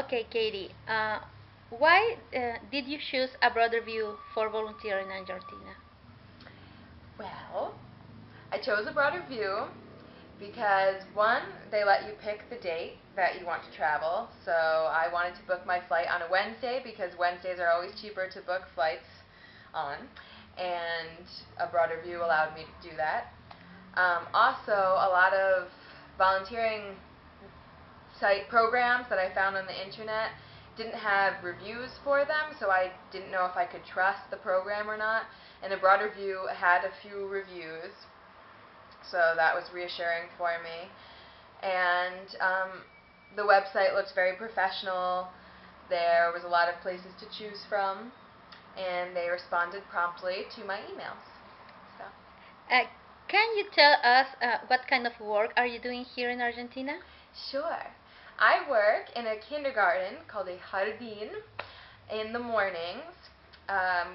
Okay, Katie, why did you choose a broader view for volunteering in Argentina? Well, I chose a broader view because one, they let you pick the date that you want to travel. So I wanted to book my flight on a Wednesday because Wednesdays are always cheaper to book flights on, and a broader view allowed me to do that. Also, a lot of volunteering site programs that I found on the internet didn't have reviews for them, so I didn't know if I could trust the program or not. And a broader view had a few reviews, so that was reassuring for me. And the website looked very professional. There was a lot of places to choose from, and they responded promptly to my emails. So, Uh, can you tell us what kind of work are you doing here in Argentina? sure. I work in a kindergarten called a jardín in the mornings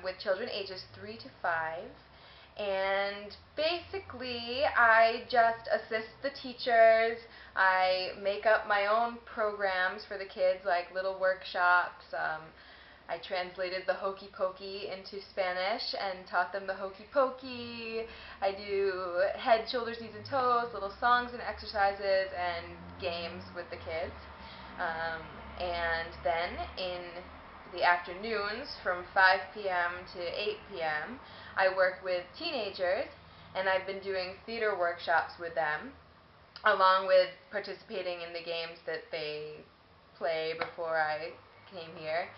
with children ages 3 to 5. And basically, I just assist the teachers. I make up my own programs for the kids, like little workshops. I translated the hokey pokey into Spanish and taught them the hokey pokey. I do head, shoulders, knees, and toes, little songs and exercises and games with the kids. And then in the afternoons from 5 p.m. to 8 p.m., I work with teenagers, and I've been doing theater workshops with them, along with participating in the games that they play before I came here.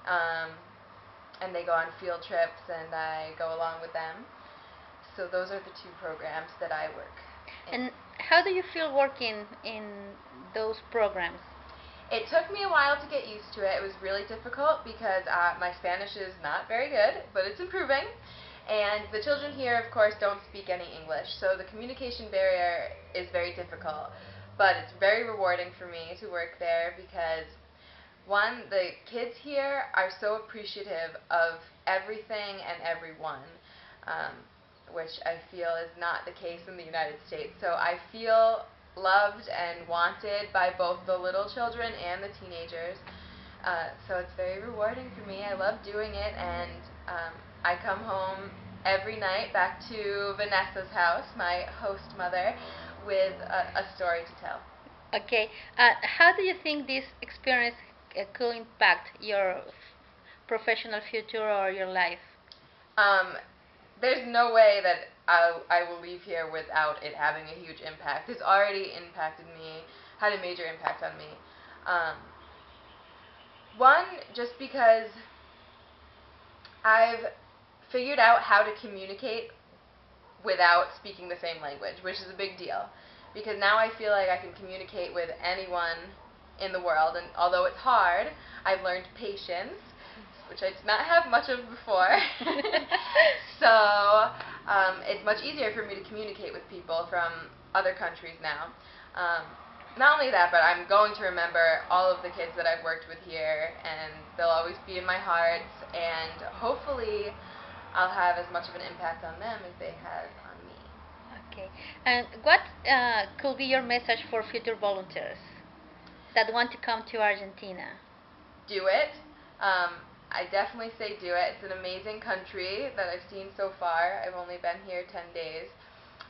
Um, and they go on field trips, and I go along with them. So those are the two programs that I work in. And how do you feel working in those programs? It took me a while to get used to it. It was really difficult because my Spanish is not very good, but it's improving. And the children here, of course, don't speak any English, so the communication barrier is very difficult. But it's very rewarding for me to work there because, one, the kids here are so appreciative of everything and everyone, um, which I feel is not the case in the United States. So I feel loved and wanted by both the little children and the teenagers. So it's very rewarding for me. I love doing it, and I come home every night back to Vanessa's house, my host mother, with a story to tell. Okay, how do you think this experience could impact your professional future or your life? Um, there's no way that I will leave here without it having a huge impact. It's already impacted me, had a major impact on me. Um, one, just because I've figured out how to communicate without speaking the same language, which is a big deal. Because now I feel like I can communicate with anyone in the world, and although it's hard, I've learned patience, which I did not have much of before. So it's much easier for me to communicate with people from other countries now. Not only that, but I'm going to remember all of the kids that I've worked with here, and they'll always be in my heart, and hopefully I'll have as much of an impact on them as they had on me. Okay, and what could be your message for future volunteers that want to come to Argentina? Do it. Um, I definitely say do it. It's an amazing country that I've seen so far. I've only been here 10 days.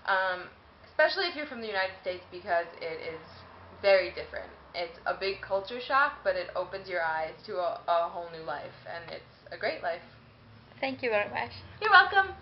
Um, Especially if you're from the United States, because it is very different. It's a big culture shock, but it opens your eyes to a whole new life, and it's a great life. Thank you very much. You're welcome.